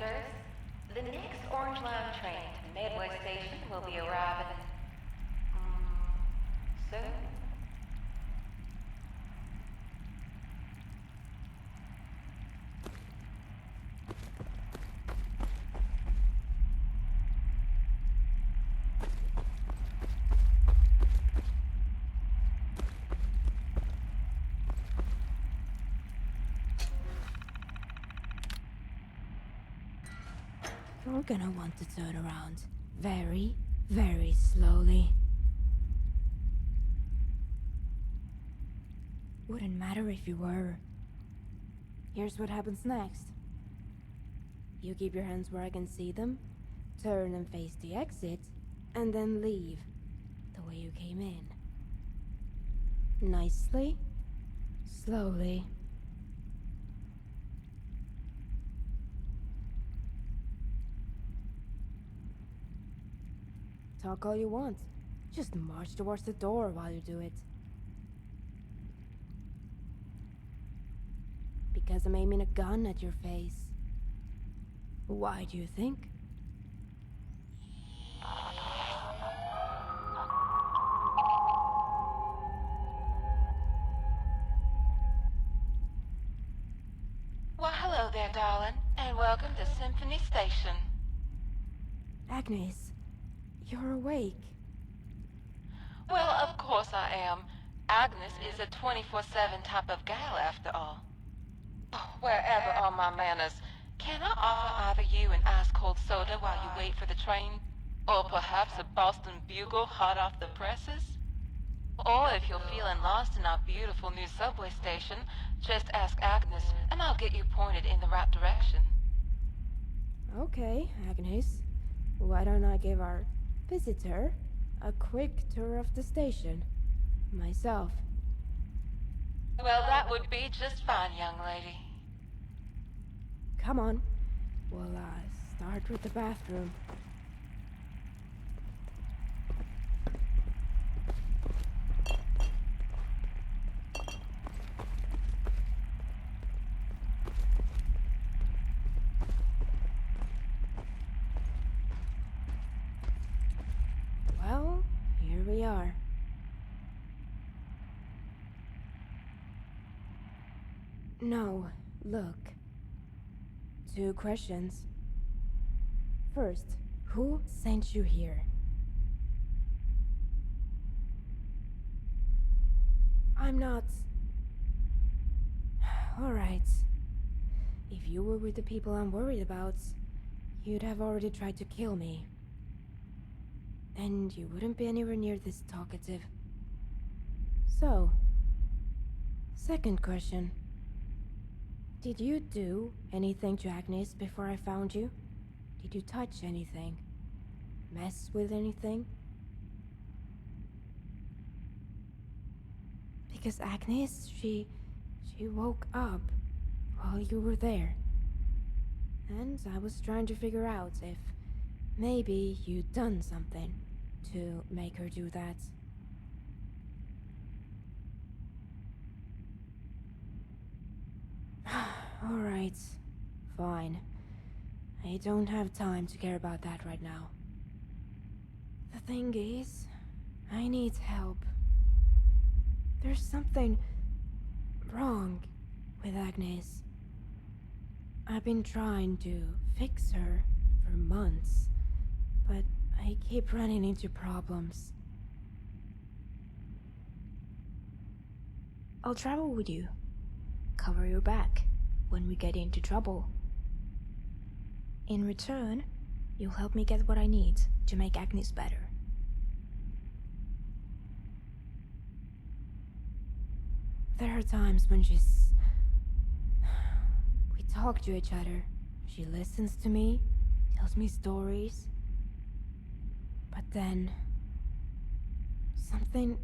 passengers. The next Orange Line train to Medway Station will be arriving soon. You're gonna want to turn around very, very slowly. Wouldn't matter if you were. Here's what happens next. You keep your hands where I can see them, turn and face the exit, and then leave the way you came in. Nicely, slowly. Talk all you want. Just march towards the door while you do it. Because I'm aiming a gun at your face. Why do you think? Well, hello there, darling, and welcome to Symphony Station. Agnes, you're awake. Well, of course I am. Agnes is a 24/7 type of gal, after all. Oh, wherever are my manners? Can I offer either you an ice-cold soda while you wait for the train? Or perhaps a Boston Bugle hot off the presses? Or if you're feeling lost in our beautiful new subway station, just ask Agnes and I'll get you pointed in the right direction. Okay, Agnes. Why don't I give our visitor a quick tour of the station? Myself. Well, that would be just fine, young lady. Come on. We'll start with the bathroom. Well, here we are. No, look. 2 questions. First, who sent you here? I'm not... Alright. If you were with the people I'm worried about, you'd have already tried to kill me. And you wouldn't be anywhere near this talkative. So, second question. Did you do anything to Agnes before I found you? Did you touch anything? Mess with anything? Because Agnes, she woke up while you were there. And I was trying to figure out if maybe you'd done something to make her do that. Alright, fine. I don't have time to care about that right now. The thing is, I need help. There's something wrong with Agnes. I've been trying to fix her for months, but I keep running into problems. I'll travel with you. Cover your back when we get into trouble. In return, you'll help me get what I need to make Agnes better. There are times when we talk to each other. She listens to me, tells me stories. But then something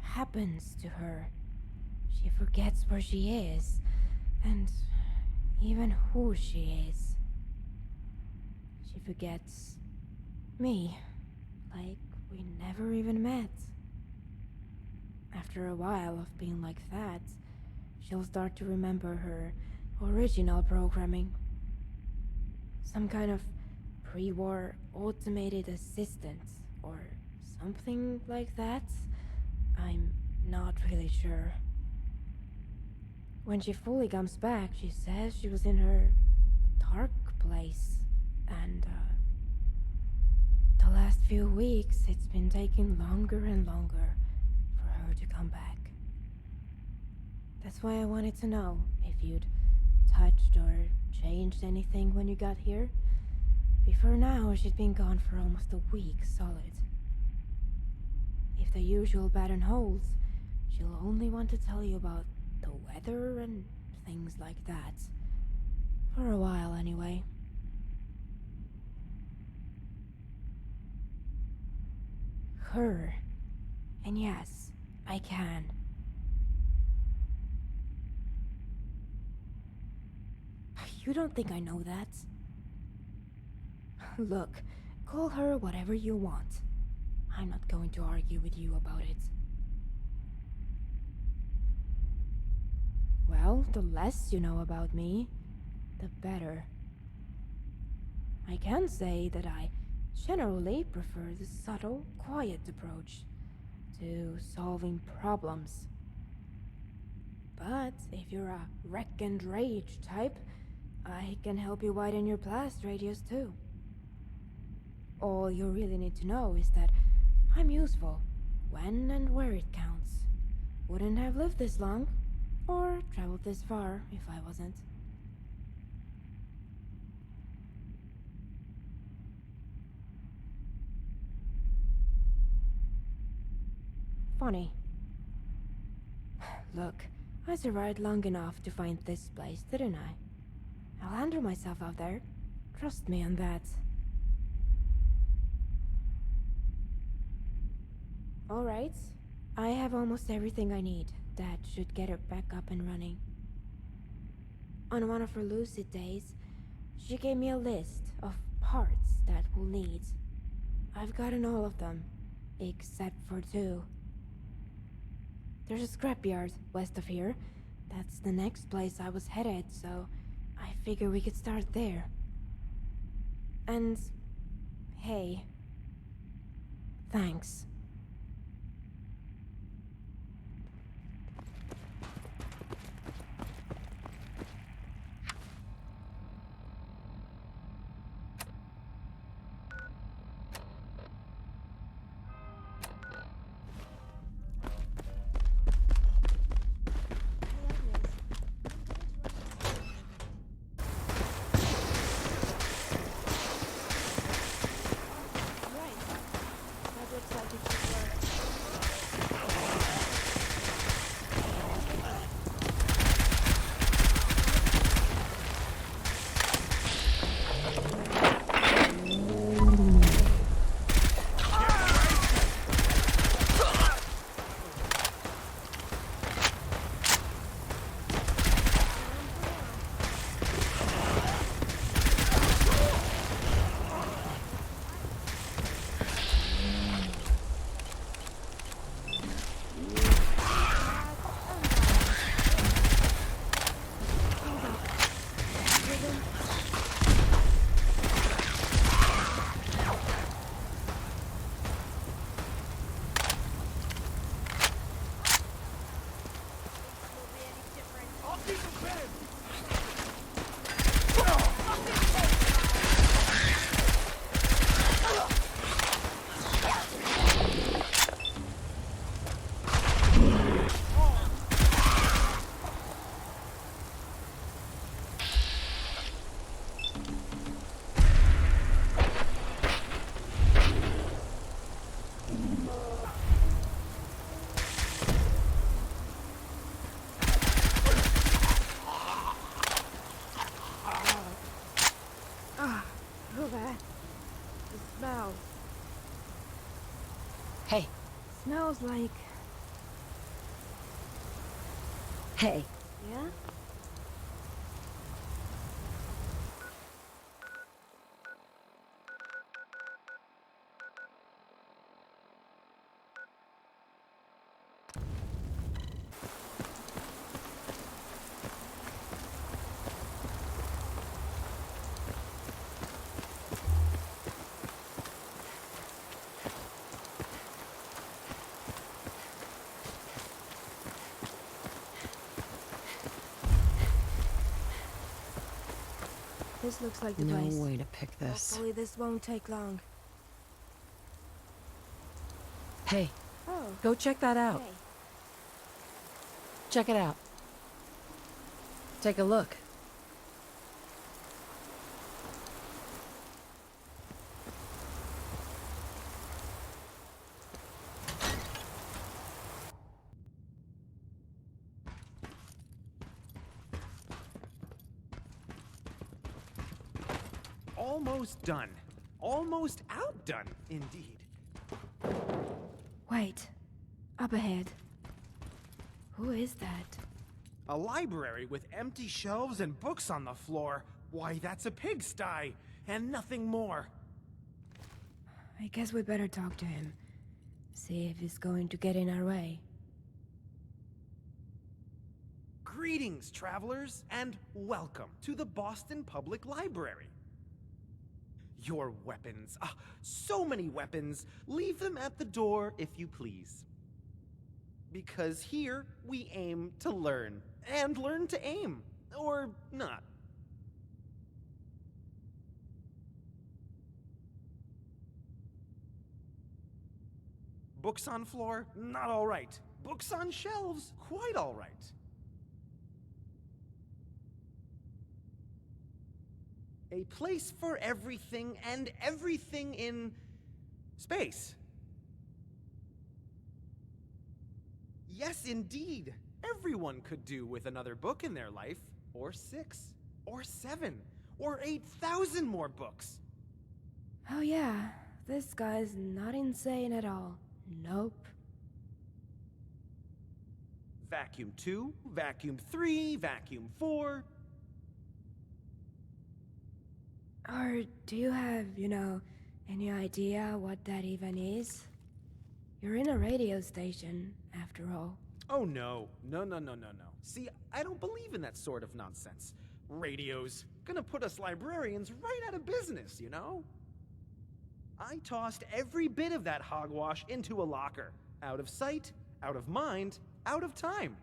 happens to her. She forgets where she is, and even who she is. She forgets me, like we never even met. After a while of being like that, she'll start to remember her original programming. Some kind of pre-war automated assistant or something like that. I'm not really sure. When she fully comes back, she says she was in her dark place, and the last few weeks it's been taking longer and longer for her to come back. That's why I wanted to know if you'd touched or changed anything when you got here. Before now, she'd been gone for almost a week solid. If the usual pattern holds, she'll only want to tell you about the weather and things like that. For a while, anyway. Her. And yes, I can. You don't think I know that? Look, call her whatever you want. I'm not going to argue with you about it. Well, the less you know about me, the better. I can say that I generally prefer the subtle, quiet approach to solving problems. But if you're a wreck and rage type, I can help you widen your blast radius too. All you really need to know is that I'm useful when and where it counts. Wouldn't have lived this long, or traveled this far if I wasn't. Funny. Look, I survived long enough to find this place, didn't I? I'll handle myself out there. Trust me on that. Alright. I have almost everything I need. That should get her back up and running. On one of her lucid days, she gave me a list of parts that we'll need. I've gotten all of them, except for 2. There's a scrapyard west of here. That's the next place I was headed, so I figure we could start there. And hey, thanks. Hey. Smells like... Hey. Yeah? This looks like the No place. way to pick this. Hopefully this won't take long. Hey, Oh, go check that out. hey. Check it out. Take a look. Almost done. Almost outdone, indeed. Wait. Up ahead. Who is that? A library with empty shelves and books on the floor. Why, that's a pigsty, and nothing more. I guess we better talk to him. See if he's going to get in our way. Greetings, travelers, and welcome to the Boston Public Library. Your weapons, so many weapons, leave them at the door if you please. Because here, we aim to learn, and learn to aim, or not. Books on floor? Not all right. Books on shelves? Quite all right. A place for everything and everything in space. Yes, indeed. Everyone could do with another book in their life, or 6, or 7, or 8,000 more books. Oh yeah, this guy's not insane at all. Nope. Vacuum 2, vacuum 3, vacuum 4. Or do you have, any idea what that even is? You're in a radio station, after all. Oh no. No. See, I don't believe in that sort of nonsense. Radios. Gonna put us librarians right out of business, you know? I tossed every bit of that hogwash into a locker. Out of sight, out of mind, out of time.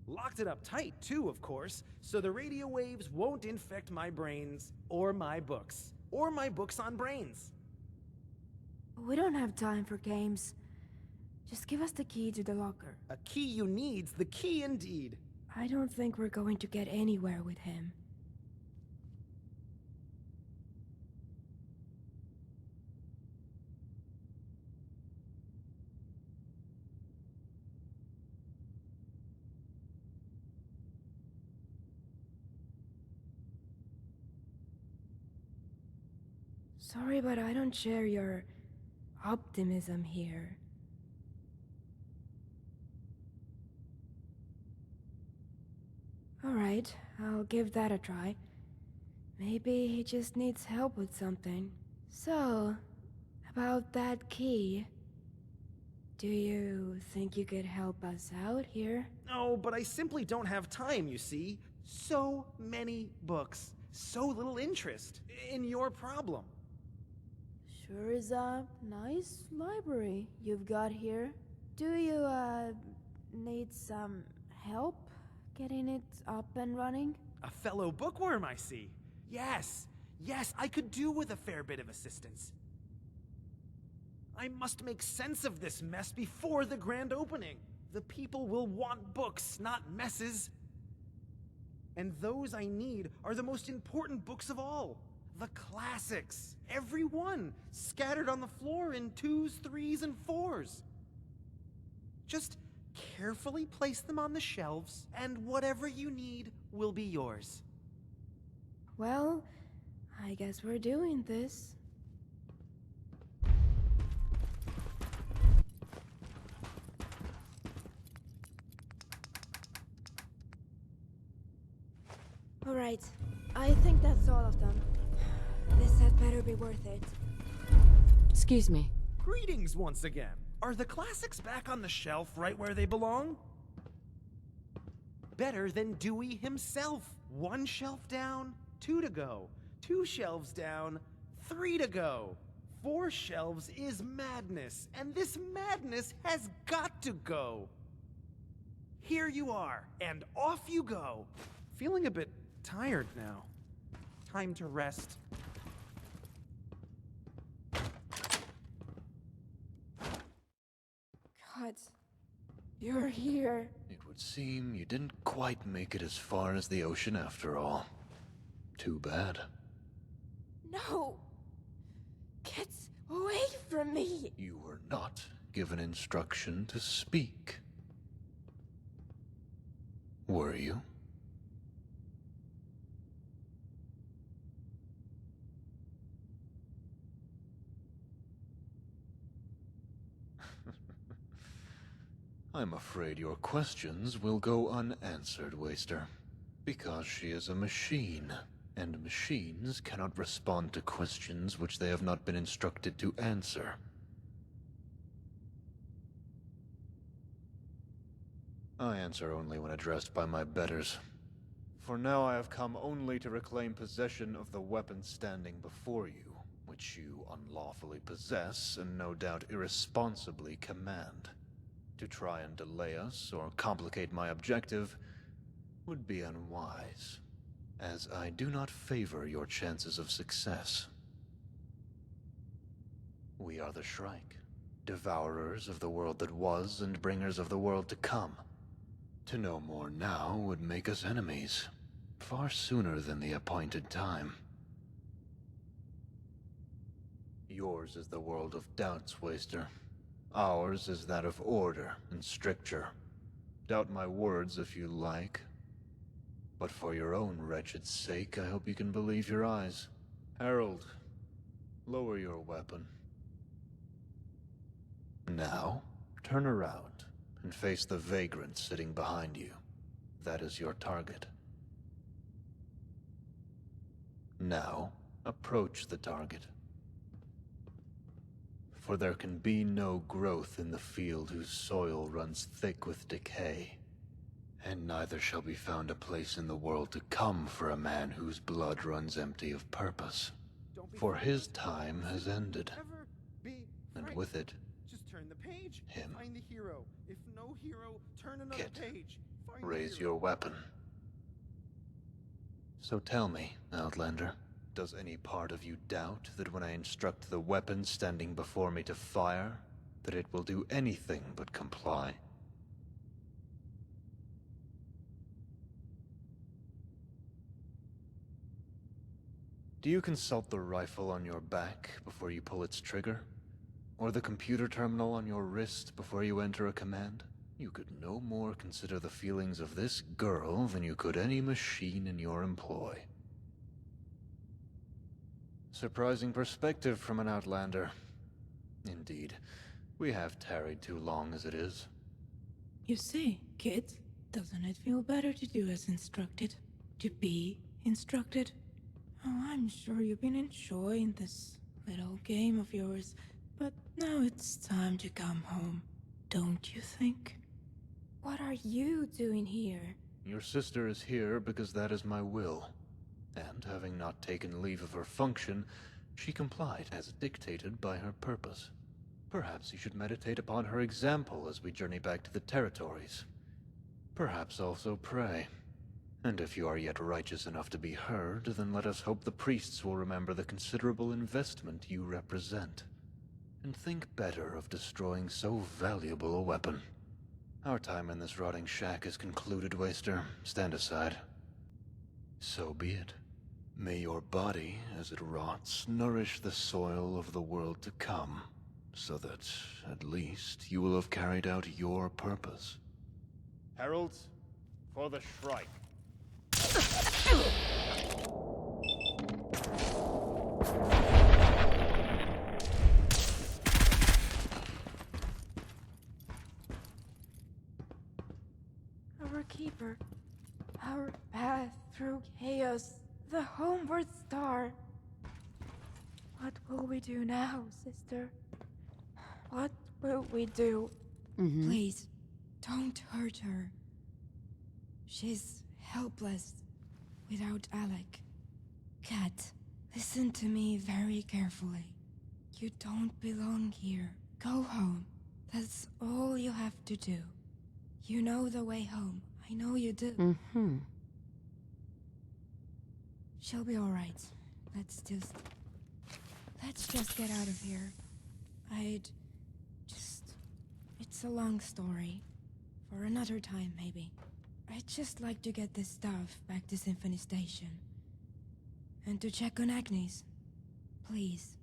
Locked it up tight, too, of course, so the radio waves won't infect my brains, or my books on brains. We don't have time for games. Just give us the key to the locker. A key you need's the key indeed. I don't think we're going to get anywhere with him. Sorry, but I don't share your optimism here. Alright, I'll give that a try. Maybe he just needs help with something. So, about that key. Do you think you could help us out here? No, but I simply don't have time, you see. So many books, so little interest in your problem. Sure is a nice library you've got here. Do you, need some help getting it up and running? A fellow bookworm, I see. Yes, I could do with a fair bit of assistance. I must make sense of this mess before the grand opening. The people will want books, not messes. And those I need are the most important books of all. The classics. Every one. Scattered on the floor in 2s, 3s, and 4s. Just carefully place them on the shelves, and whatever you need will be yours. Well, I guess we're doing this. Alright, I think that's all of them. This had better be worth it. Excuse me. Greetings once again. Are the classics back on the shelf right where they belong? Better than Dewey himself. 1 shelf down, 2 to go. 2 shelves down, 3 to go. 4 shelves is madness, and this madness has got to go. Here you are, and off you go. Feeling a bit tired now. Time to rest. God, you're here. It would seem you didn't quite make it as far as the ocean after all. Too bad. No! Get away from me! You were not given instruction to speak. Were you? I'm afraid your questions will go unanswered, Waster. Because she is a machine, and machines cannot respond to questions which they have not been instructed to answer. I answer only when addressed by my betters. For now I have come only to reclaim possession of the weapon standing before you, which you unlawfully possess and no doubt irresponsibly command. To try and delay us or complicate my objective would be unwise, as I do not favor your chances of success. We are the Shrike, devourers of the world that was and bringers of the world to come. To know more now would make us enemies, far sooner than the appointed time. Yours is the world of doubts, Waster. Ours is that of order and stricture. Doubt my words if you like. But for your own wretched sake, I hope you can believe your eyes. Harold, lower your weapon. Now, turn around and face the vagrant sitting behind you. That is your target. Now, approach the target. For there can be no growth in the field whose soil runs thick with decay, and neither shall be found a place in the world to come for a man whose blood runs empty of purpose. For his time has ended, Never be and afraid. with it, Just turn the page. him. Find the hero. If no hero, turn another Kit, page. Find the raise hero. your weapon. So tell me, Outlander, does any part of you doubt that when I instruct the weapon standing before me to fire, that it will do anything but comply? Do you consult the rifle on your back before you pull its trigger? Or the computer terminal on your wrist before you enter a command? You could no more consider the feelings of this girl than you could any machine in your employ. Surprising perspective from an Outlander. Indeed, we have tarried too long as it is. You see, kid, doesn't it feel better to do as instructed? To be instructed? Oh, I'm sure you've been enjoying this little game of yours, but now it's time to come home, don't you think? What are you doing here? Your sister is here because that is my will. And having not taken leave of her function, she complied as dictated by her purpose. Perhaps you should meditate upon her example as we journey back to the territories. Perhaps also pray. And if you are yet righteous enough to be heard, then let us hope the priests will remember the considerable investment you represent, and think better of destroying so valuable a weapon. Our time in this rotting shack is concluded, Waster. Stand aside. So be it. May your body, as it rots, nourish the soil of the world to come, so that, at least, you will have carried out your purpose. Heralds, for the Shrike. Our keeper, our path through chaos, the homeward star. What will we do now, sister? What will we do? Please, don't hurt her. She's helpless without Alec. Cat, listen to me very carefully. You don't belong here. Go home. That's all you have to do. You know the way home. I know you do. She'll be alright. Let's just get out of here. It's a long story. For another time, maybe. I'd just like to get this stuff back to Symphony Station. And to check on Agnes. Please.